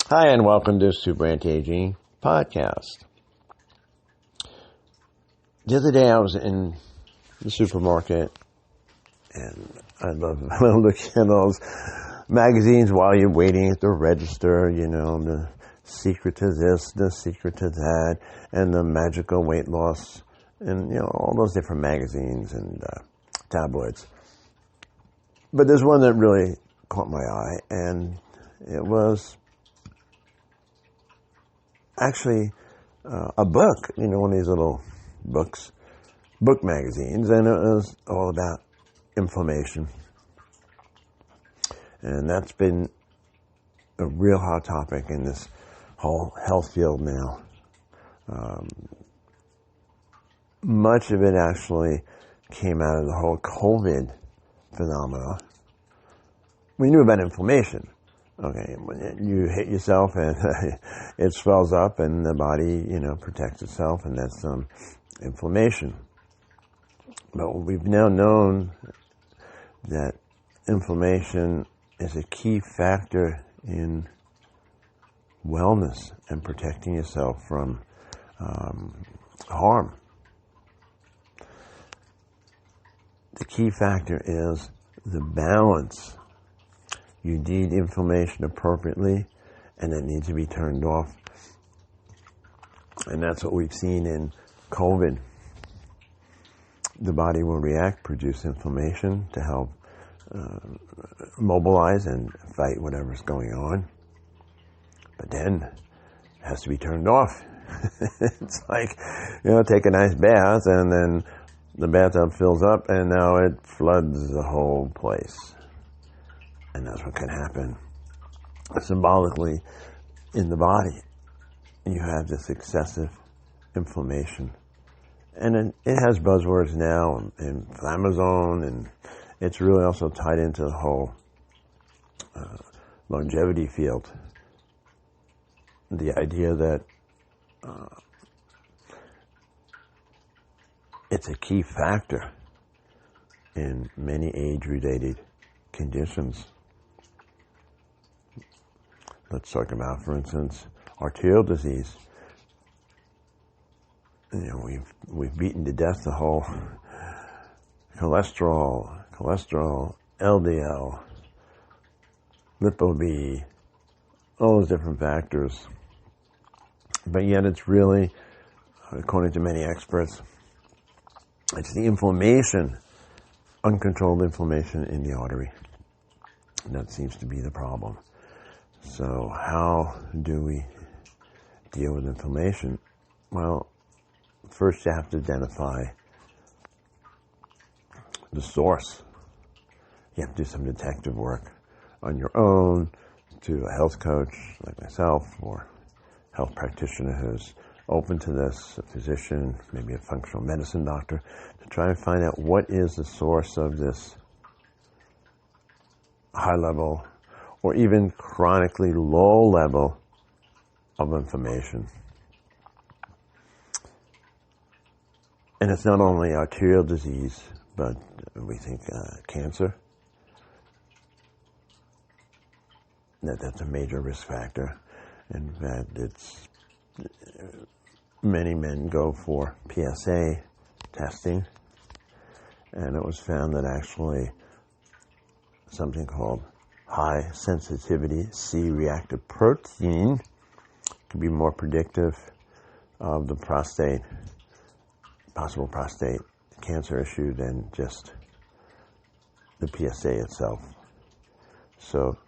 Hi, and welcome to Super Anti-Aging Podcast. The other day I was in the supermarket, and I love looking at those magazines while you're waiting at the register, the secret to this, the secret to that, and the magical weight loss, and, all those different magazines and tabloids. But there's one that really caught my eye, and it was actually a book, one of these little book magazines, and it was all about inflammation. And that's been a real hot topic in this whole health field now. Much of it actually came out of the whole COVID phenomena. We knew about inflammation. Okay, when you hit yourself and it swells up and the body, protects itself, and that's inflammation. But we've now known that inflammation is a key factor in wellness and protecting yourself from harm. The key factor is the balance. You need inflammation appropriately, and it needs to be turned off. And that's what we've seen in COVID. The body will react, produce inflammation to help mobilize and fight whatever's going on. But then it has to be turned off. It's like, take a nice bath, and then the bathtub fills up, and now it floods the whole place. And that's what can happen symbolically in the body. You have this excessive inflammation. And it has buzzwords now, inflammasome, and it's really also tied into the whole longevity field. The idea that it's a key factor in many age-related conditions. Let's talk about, for instance, arterial disease. We've beaten to death the whole cholesterol, LDL, lipo-B, all those different factors. But yet it's really, according to many experts, it's the inflammation, uncontrolled inflammation in the artery. And that seems to be the problem. So how do we deal with inflammation? Well, first you have to identify the source. You have to do some detective work on your own, to a health coach like myself, or health practitioner who's open to this, a physician, maybe a functional medicine doctor, to try and find out what is the source of this high level or even chronically low level of inflammation. And it's not only arterial disease, but we think cancer. That's a major risk factor. In fact, many men go for PSA testing, and it was found that actually something called high sensitivity C-reactive protein can be more predictive of the possible prostate cancer issue than just the PSA itself. So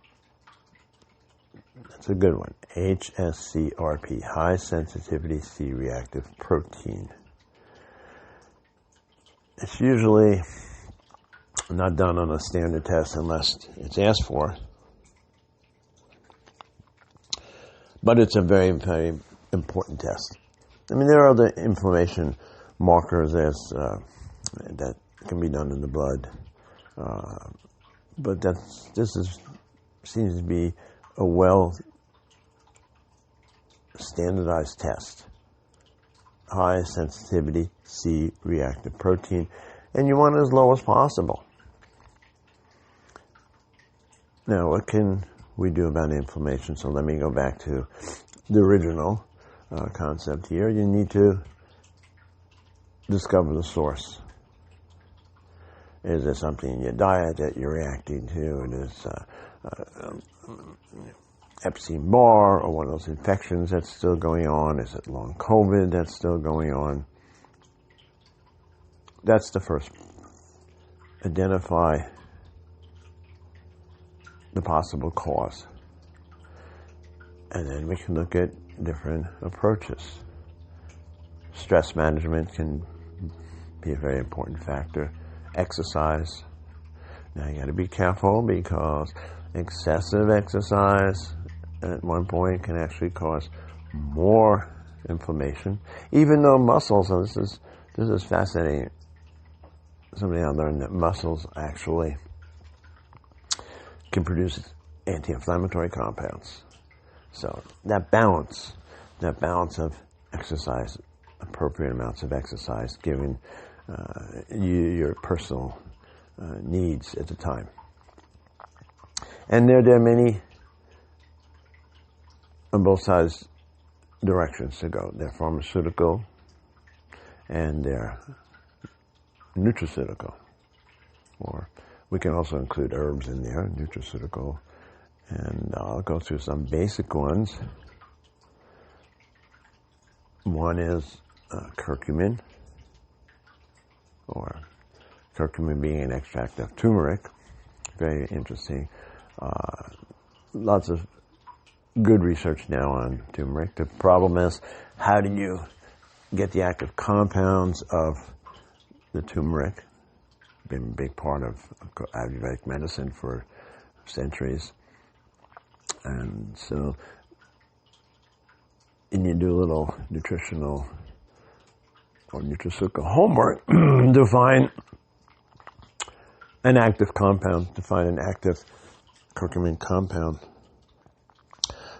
that's a good one. HSCRP, high sensitivity C-reactive protein. It's usually not done on a standard test unless it's asked for. But it's a very, very important test. I mean, there are other inflammation markers that can be done in the blood. But seems to be a well standardized test. High sensitivity C-reactive protein, and you want it as low as possible. Now, what can we do about inflammation. So let me go back to the original concept here. You need to discover the source. Is there something in your diet that you're reacting to? It is Epstein-Barr, or one of those infections that's still going on? Is it long COVID that's still going on? That's the first. Identify the possible cause. And then we can look at different approaches. Stress management can be a very important factor. Exercise. Now you got to be careful, because excessive exercise at one point can actually cause more inflammation. Even though muscles, and this is fascinating. Somebody I learned that muscles actually can produce anti-inflammatory compounds. So that balance of exercise, appropriate amounts of exercise, given your personal needs at the time. And there are many on both sides directions to go. They're pharmaceutical and they're nutraceutical. Or we can also include herbs in there, nutraceutical. And I'll go through some basic ones. One is curcumin, or curcumin being an extract of turmeric. Very interesting. Lots of good research now on turmeric. The problem is, how do you get the active compounds of the turmeric? Been a big part of Ayurvedic medicine for centuries. And so you need to do a little nutritional or nutraceutical homework to find an active compound, to find an active curcumin compound.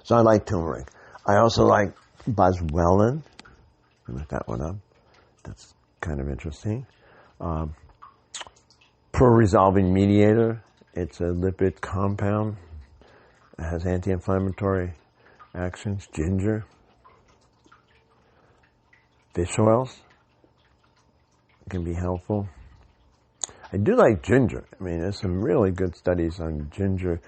So I like turmeric. I also like boswellia. Look that one up. That's kind of interesting. Pro-resolving mediator. It's a lipid compound. It has anti-inflammatory actions. Ginger. Fish oils can be helpful. I do like ginger. I mean, there's some really good studies on ginger,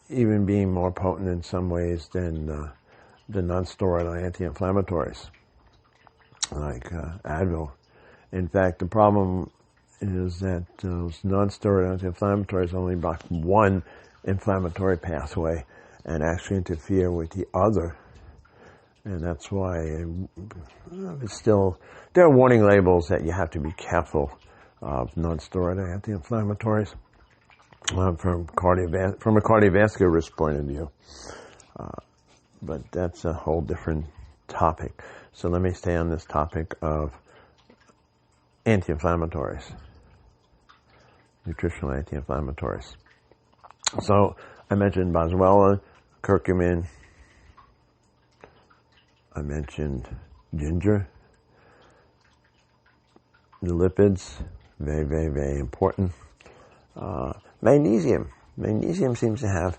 even being more potent in some ways than the non-steroidal anti-inflammatories, like Advil. In fact, the problem is that those non-steroidal anti-inflammatories only block one inflammatory pathway and actually interfere with the other. And that's why it's still, there are warning labels that you have to be careful of non-steroidal anti-inflammatories from a cardiovascular risk point of view. But that's a whole different topic. So let me stay on this topic of anti-inflammatories, nutritional anti-inflammatories. So I mentioned boswellia, curcumin. I mentioned ginger. The lipids, very, very, very important. Magnesium. Magnesium seems to have,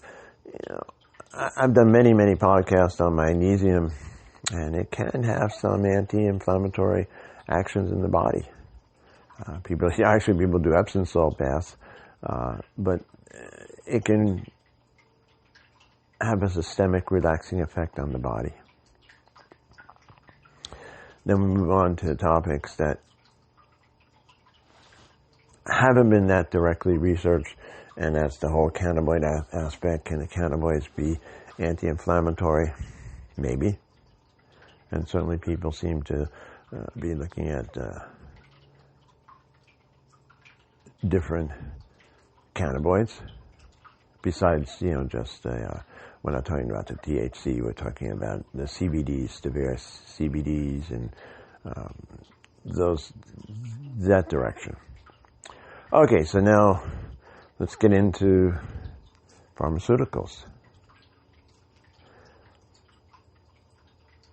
I've done many, many podcasts on magnesium, and it can have some anti-inflammatory actions in the body. People do Epsom salt baths, but it can have a systemic relaxing effect on the body. Then we move on to topics that haven't been that directly researched, and that's the whole cannabinoid aspect. Can the cannabinoids be anti-inflammatory? Maybe. And certainly people seem to be looking at different cannabinoids. Besides, just we're not talking about the THC, we're talking about the CBDs, the various CBDs, and that direction. Okay, so now let's get into pharmaceuticals.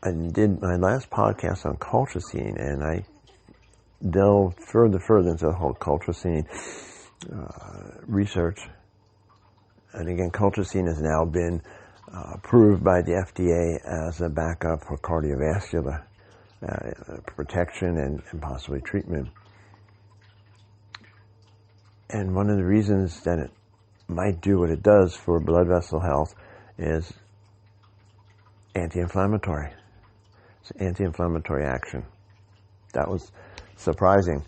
I did my last podcast on colchicine, and I delved further into the whole colchicine research. And again, colchicine has now been approved by the FDA as a backup for cardiovascular protection and possibly treatment. And one of the reasons that it might do what it does for blood vessel health is anti-inflammatory. It's anti-inflammatory action. That was surprising.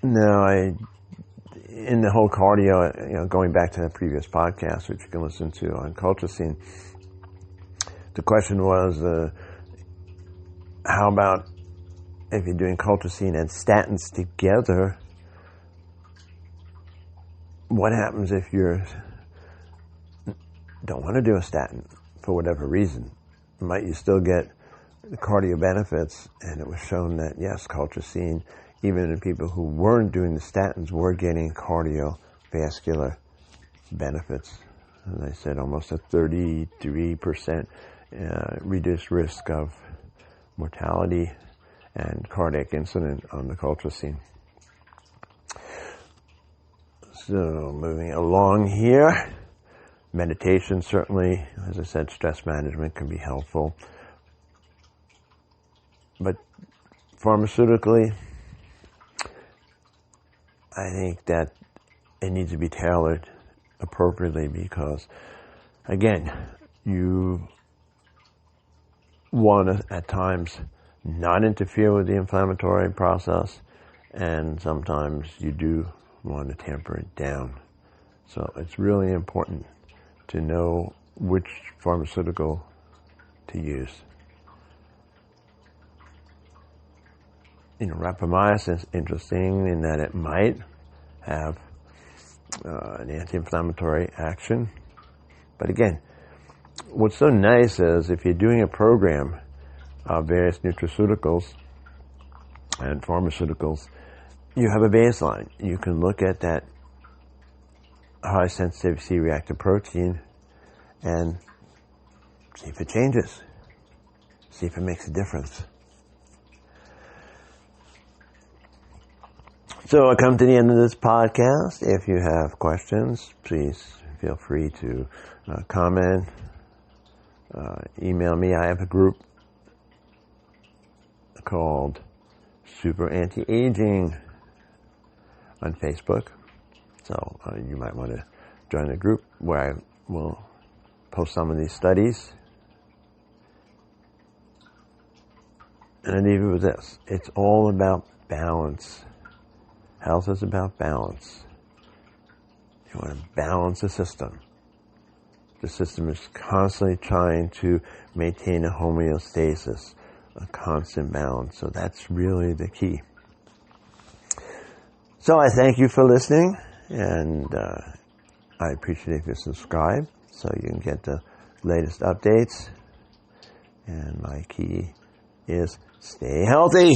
Now, in the whole cardio, going back to the previous podcast, which you can listen to on colchicine, the question was, how about if you're doing colchicine and statins together? What happens if you don't want to do a statin for whatever reason? Might you still get the cardio benefits? And it was shown that yes, colchicine, even in people who weren't doing the statins, were getting cardiovascular benefits. And they said almost a 33% reduced risk of mortality and cardiac incident on the colchicine. So moving along here, meditation certainly, as I said, stress management can be helpful. But pharmaceutically, I think that it needs to be tailored appropriately because, again, you want to, at times, not interfere with the inflammatory process, and sometimes you do want to temper it down. So it's really important to know which pharmaceutical to use. Rapamycin is interesting in that it might have an anti-inflammatory action. But again, what's so nice is if you're doing a program of various nutraceuticals and pharmaceuticals, you have a baseline. You can look at that high sensitivity C-reactive protein and see if it changes. See if it makes a difference. So I come to the end of this podcast. If you have questions, please feel free to comment, email me. I have a group called Super Anti-Aging on Facebook. So you might want to join the group where I will post some of these studies. And I leave you with this. It's all about balance. Health is about balance. You want to balance the system. The system is constantly trying to maintain a homeostasis, a constant balance. So that's really the key. So I thank you for listening, and I appreciate if you subscribe so you can get the latest updates. And my key is stay healthy.